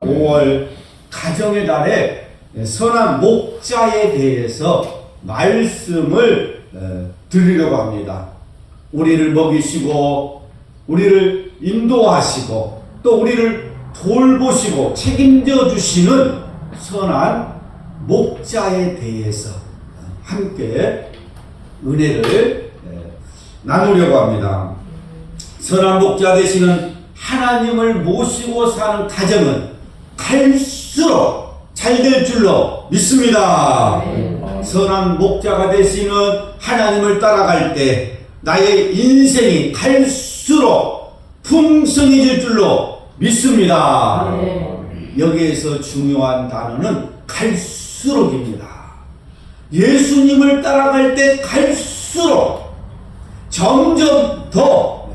5월 가정의 달에 선한 목자에 대해서 말씀을 드리려고 합니다. 우리를 먹이시고 우리를 인도하시고 또 우리를 돌보시고 책임져 주시는 선한 목자에 대해서 함께 은혜를 나누려고 합니다. 선한 목자 되시는 하나님을 모시고 사는 가정은 갈수록 잘 될 줄로 믿습니다. 선한 목자가 되시는 하나님을 따라갈 때 나의 인생이 갈수록 풍성해질 줄로 믿습니다. 여기에서 중요한 단어는 갈수록입니다. 예수님을 따라갈 때 갈수록 점점 더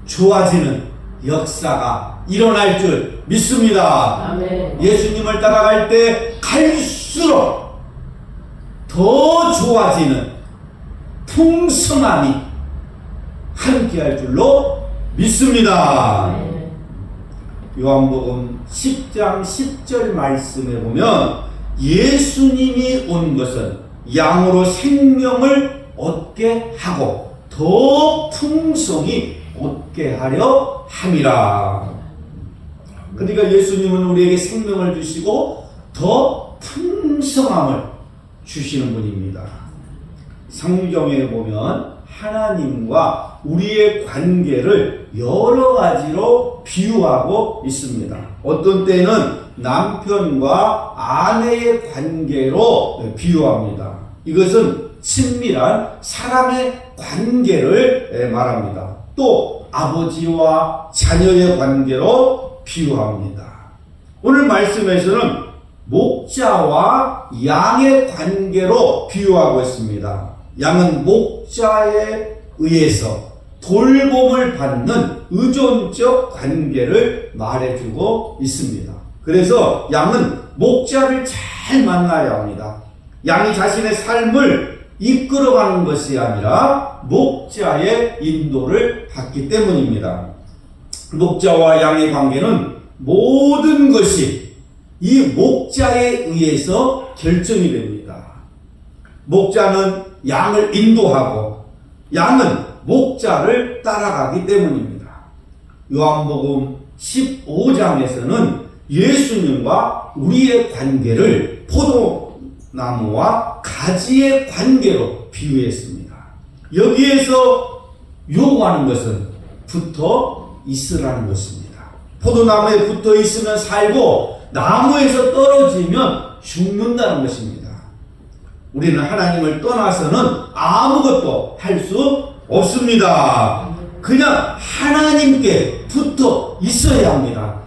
좋아지는 역사가 일어날 줄 믿습니다. 예수님을 따라갈 때 갈수록 더 좋아지는 풍성함이 함께할 줄로 믿습니다. 요한복음 10장 10절 말씀에 보면 예수님이 온 것은 양으로 생명을 얻게 하고 더 풍성히 얻게 하려 함이라. 그러니까 예수님은 우리에게 생명을 주시고 더 풍성함을 주시는 분입니다. 성경에 보면 하나님과 우리의 관계를 여러 가지로 비유하고 있습니다. 어떤 때는 남편과 아내의 관계로 비유합니다. 이것은 친밀한 사람의 관계를 말합니다. 또 아버지와 자녀의 관계로 비유합니다. 오늘 말씀에서는 목자와 양의 관계로 비유하고 있습니다. 양은 목자에 의해서 돌봄을 받는 의존적 관계를 말해주고 있습니다. 그래서 양은 목자를 잘 만나야 합니다. 양이 자신의 삶을 이끌어가는 것이 아니라 목자의 인도를 받기 때문입니다. 목자와 양의 관계는 모든 것이 이 목자에 의해서 결정이 됩니다. 목자는 양을 인도하고 양은 목자를 따라가기 때문입니다. 요한복음 15장에서는 예수님과 우리의 관계를 포도나무와 가지의 관계로 비유했습니다. 여기에서 요구하는 것은 붙어 있으라는 것입니다. 포도나무에 붙어 있으면 살고 나무에서 떨어지면 죽는다는 것입니다. 우리는 하나님을 떠나서는 아무것도 할 수 없습니다. 그냥 하나님께 붙어 있어야 합니다.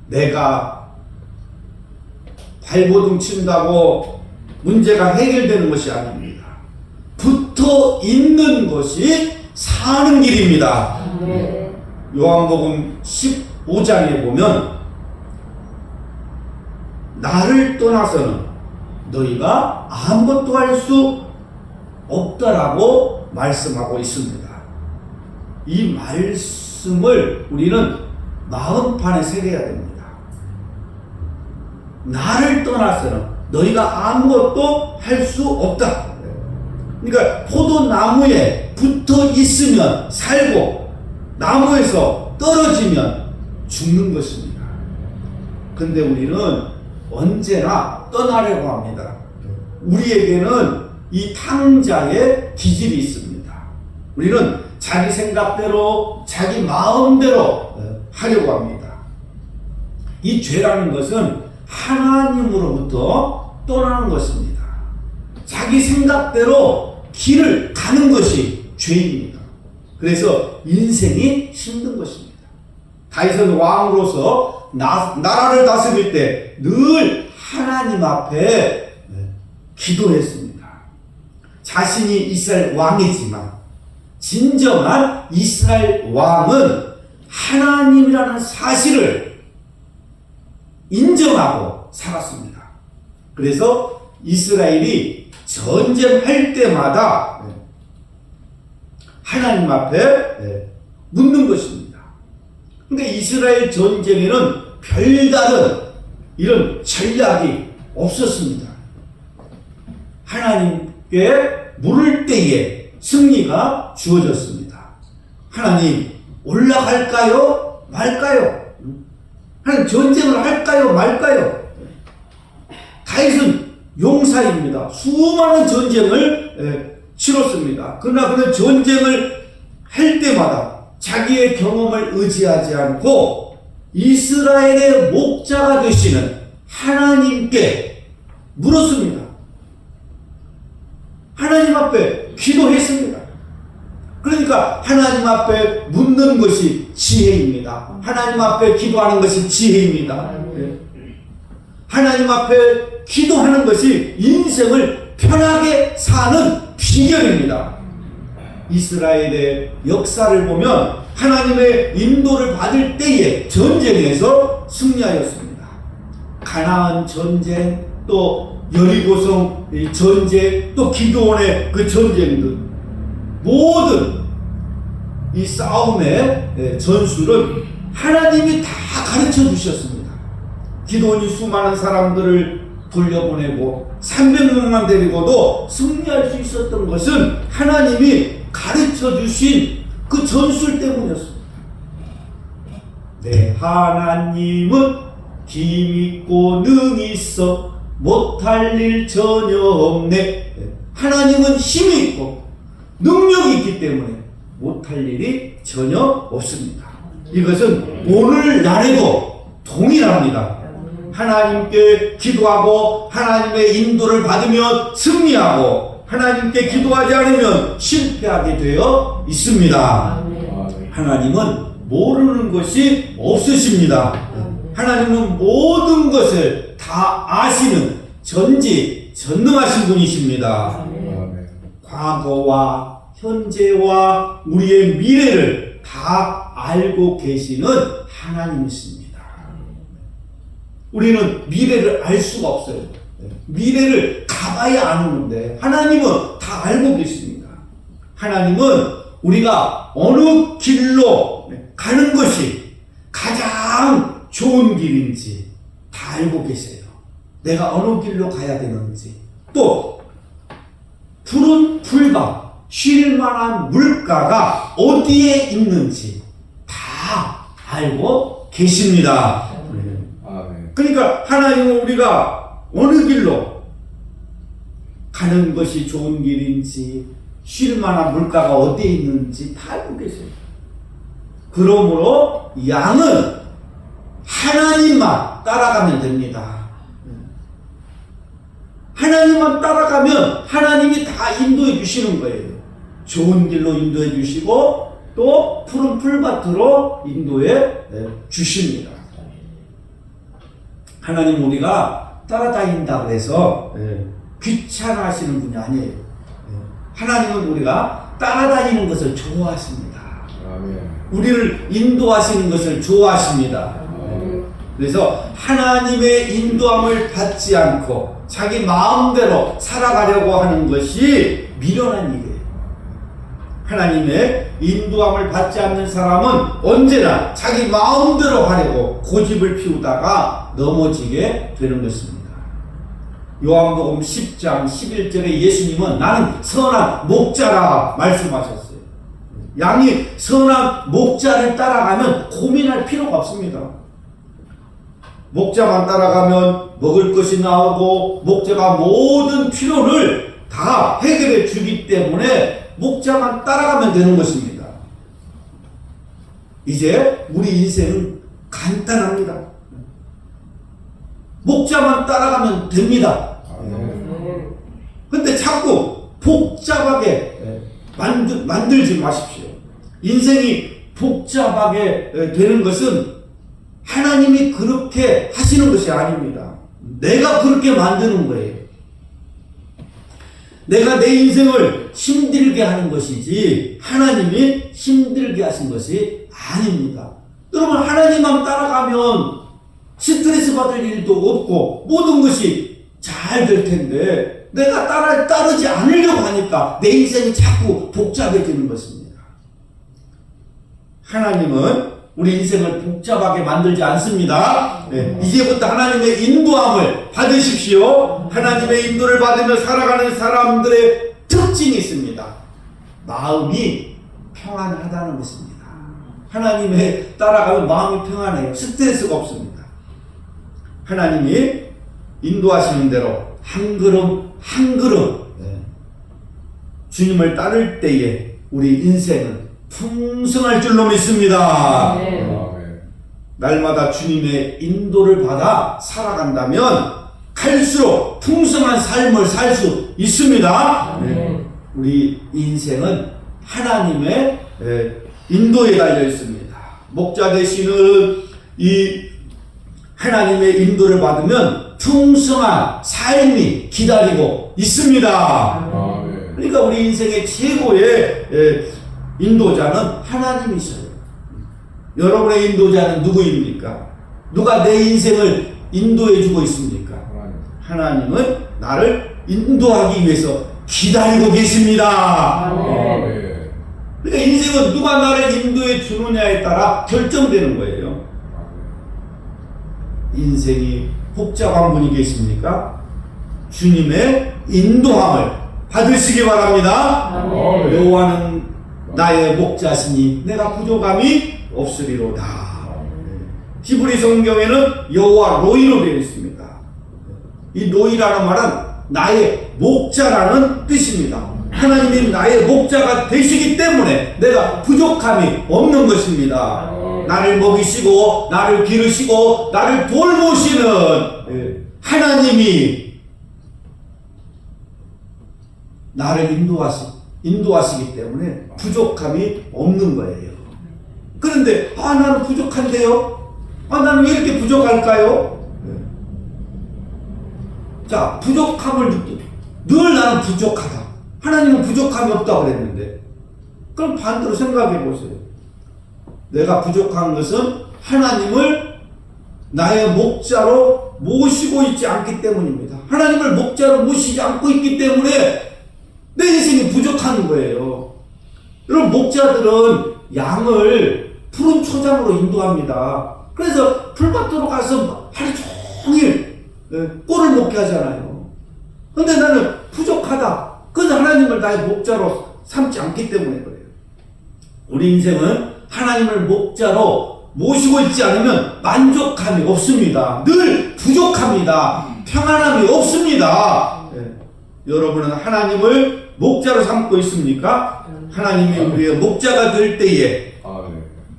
내가 발버둥 친다고 문제가 해결되는 것이 아닙니다. 붙어 있는 것이 사는 길입니다. 요한복음 15장에 보면 나를 떠나서는 너희가 아무것도 할 수 없다라고 말씀하고 있습니다. 이 말씀을 우리는 마음판에 새겨야 됩니다. 나를 떠나서는 너희가 아무것도 할 수 없다. 그러니까 포도나무에 붙어 있으면 살고 나무에서 떨어지면 죽는 것입니다. 근데 우리는 언제나 떠나려고 합니다. 우리에게는 이 탕자의 기질이 있습니다. 우리는 자기 생각대로 자기 마음대로 하려고 합니다. 이 죄라는 것은 하나님으로부터 떠나는 것입니다. 자기 생각대로 길을 가는 것이 죄입니다. 그래서 인생이 힘든 것입니다. 다윗은 왕으로서 나라를 다스릴 때 늘 하나님 앞에 기도했습니다. 자신이 이스라엘 왕이지만 진정한 이스라엘 왕은 하나님이라는 사실을 인정하고 살았습니다. 그래서 이스라엘이 전쟁할 때마다 하나님 앞에 묻는 것입니다. 근데 이스라엘 전쟁에는 별다른 이런 전략이 없었습니다. 하나님께 물을 때에 승리가 주어졌습니다. 하나님 올라갈까요? 말까요? 하나님 전쟁을 할까요? 말까요? 다윗은 용사입니다. 수많은 전쟁을 치렀습니다. 그러나 그는 전쟁을 할 때마다 자기의 경험을 의지하지 않고 이스라엘의 목자가 되시는 하나님께 물었습니다. 하나님 앞에 기도했습니다. 그러니까 하나님 앞에 묻는 것이 지혜입니다. 하나님 앞에 기도하는 것이 지혜입니다. 하나님 앞에 기도하는 것이 인생을 편하게 사는 비결입니다. 이스라엘의 역사를 보면 하나님의 인도를 받을 때에 전쟁에서 승리하였습니다. 가나안 전쟁, 또 여리고성 전쟁, 또 기드온의 그 전쟁들, 모든 이 싸움의 전술은 하나님이 다 가르쳐 주셨습니다. 기드온이 수많은 사람들을 돌려보내고 300명만 데리고도 승리할 수 있었던 것은 하나님이 가르쳐 주신 그 전술 때문이었습니다. 내 하나님은 힘있고 능히 있어 못할 일 전혀 없네. 하나님은 힘이 있고 능력이 있기 때문에 못할 일이 전혀 없습니다. 이것은 오늘날에도 동일합니다. 하나님께 기도하고 하나님의 인도를 받으면 승리하고 하나님께 기도하지 않으면 실패하게 되어 있습니다. 하나님은 모르는 것이 없으십니다. 하나님은 모든 것을 다 아시는 전지전능하신 분이십니다. 과거와 현재와 우리의 미래를 다 알고 계시는 하나님이십니다. 우리는 미래를 알 수가 없어요. 미래를 가봐야 아는데 하나님은 다 알고 계십니다. 하나님은 우리가 어느 길로 가는 것이 가장 좋은 길인지 다 알고 계세요. 내가 어느 길로 가야 되는지, 또 푸른 풀과 쉴 만한 물가가 어디에 있는지 다 알고 계십니다. 그러니까 하나님은 우리가 어느 길로 가는 것이 좋은 길인지, 쉴 만한 물가가 어디에 있는지 다 알고 계세요. 그러므로 양은 하나님만 따라가면 됩니다. 하나님만 따라가면 하나님이 다 인도해 주시는 거예요. 좋은 길로 인도해 주시고 또 푸른 풀밭으로 인도해 주십니다. 하나님 우리가 따라다닌다고 해서 귀찮아하시는 분이 아니에요. 하나님은 우리가 따라다니는 것을 좋아하십니다. 우리를 인도하시는 것을 좋아하십니다. 그래서 하나님의 인도함을 받지 않고 자기 마음대로 살아가려고 하는 것이 미련한 일이에요. 하나님의 인도함을 받지 않는 사람은 언제나 자기 마음대로 하려고 고집을 피우다가 넘어지게 되는 것입니다. 요한복음 10장 11절에 예수님은 나는 선한 목자라 말씀하셨어요. 양이 선한 목자를 따라가면 고민할 필요가 없습니다. 목자만 따라가면 먹을 것이 나오고 목자가 모든 필요를 다 해결해 주기 때문에 목자만 따라가면 되는 것입니다. 이제 우리 인생은 간단합니다. 목자만 따라가면 됩니다. 근데 자꾸 복잡하게 만들지 마십시오. 인생이 복잡하게 되는 것은 하나님이 그렇게 하시는 것이 아닙니다. 내가 그렇게 만드는 거예요. 내가 내 인생을 힘들게 하는 것이지 하나님이 힘들게 하신 것이 아닙니다. 여러분, 하나님만 따라가면 스트레스 받을 일도 없고 모든 것이 잘 될 텐데 내가 따르지 않으려고 하니까 내 인생이 자꾸 복잡해지는 것입니다. 하나님은 우리 인생을 복잡하게 만들지 않습니다. 네, 이제부터 하나님의 인도함을 받으십시오. 하나님의 인도를 받으며 살아가는 사람들의 특징이 있습니다. 마음이 평안하다는 것입니다. 하나님의 따라가면 마음이 평안해요. 스트레스가 없습니다. 하나님이 인도하시는 대로 한 걸음 한 걸음 주님을 따를 때에 우리 인생은 풍성할 줄로 믿습니다. 날마다 주님의 인도를 받아 살아간다면 갈수록 풍성한 삶을 살 수 있습니다. 우리 인생은 하나님의 인도에 달려 있습니다. 목자 되시는 이 하나님의 인도를 받으면 풍성한 삶이 기다리고 있습니다. 그러니까 우리 인생의 최고의 인도자는 하나님이셔요. 여러분의 인도자는 누구입니까? 누가 내 인생을 인도해 주고 있습니까? 하나님은 나를 인도하기 위해서 기다리고 계십니다. 그러니까 인생은 누가 나를 인도해 주느냐에 따라 결정되는 거예요. 인생이 복잡한 분이 계십니까? 주님의 인도함을 받으시기 바랍니다. 여호와는 나의 목자시니 내가 부족함이 없으리로다. 히브리 성경에는 여호와 로이로 되어 있습니다. 이 로이라는 말은 나의 목자라는 뜻입니다. 하나님이 나의 목자가 되시기 때문에 내가 부족함이 없는 것입니다. 나를 먹이시고 나를 기르시고 나를 돌보시는 하나님이 나를 인도하시기 때문에 부족함이 없는 거예요. 그런데 나는 부족한데요? 나는 왜 이렇게 부족할까요? 자, 부족함을 느끼고 늘 나는 부족하다. 하나님은 부족함이 없다고 그랬는데 그럼 반대로 생각해 보세요. 내가 부족한 것은 하나님을 나의 목자로 모시고 있지 않기 때문입니다. 하나님을 목자로 모시지 않고 있기 때문에 내 인생이 부족한 거예요. 여러분, 목자들은 양을 푸른 초장으로 인도합니다. 그래서 풀밭으로 가서 하루 종일 꼴을 먹게 하잖아요. 근데 나는 부족하다. 그래서 하나님을 나의 목자로 삼지 않기 때문에 그래요. 우리 인생은 하나님을 목자로 모시고 있지 않으면 만족감이 없습니다. 늘 부족합니다. 평안함이 없습니다. 여러분은 하나님을 목자로 삼고 있습니까? 하나님이 우리의 목자가 될 때에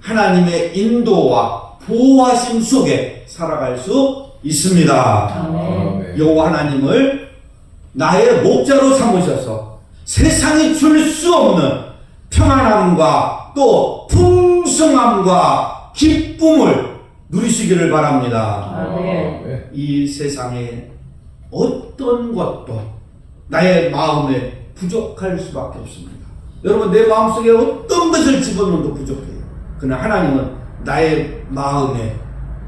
하나님의 인도와 보호하심 속에 살아갈 수 있습니다. 여호와 하나님을 나의 목자로 삼으셔서 세상이 줄 수 없는 평안함과 또 풍성함과 기쁨을 누리시기를 바랍니다. 이 세상에 어떤 것도 나의 마음에 부족할 수밖에 없습니다. 여러분, 내 마음속에 어떤 것을 집어넣어도 부족해요. 그러나 하나님은 나의 마음에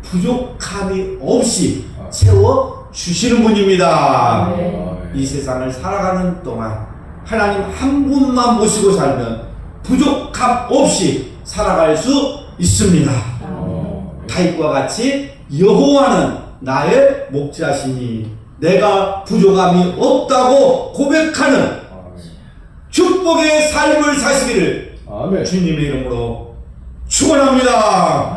부족함이 없이 채워주시는 분입니다. 이 세상을 살아가는 동안 하나님 한 분만 모시고 살면 부족함 없이 살아갈 수 있습니다. 다윗과 같이 여호와는 나의 목자시니 내가 부족함이 없다고 고백하는 축복의 삶을 사시기를 주님의 이름으로 축원합니다.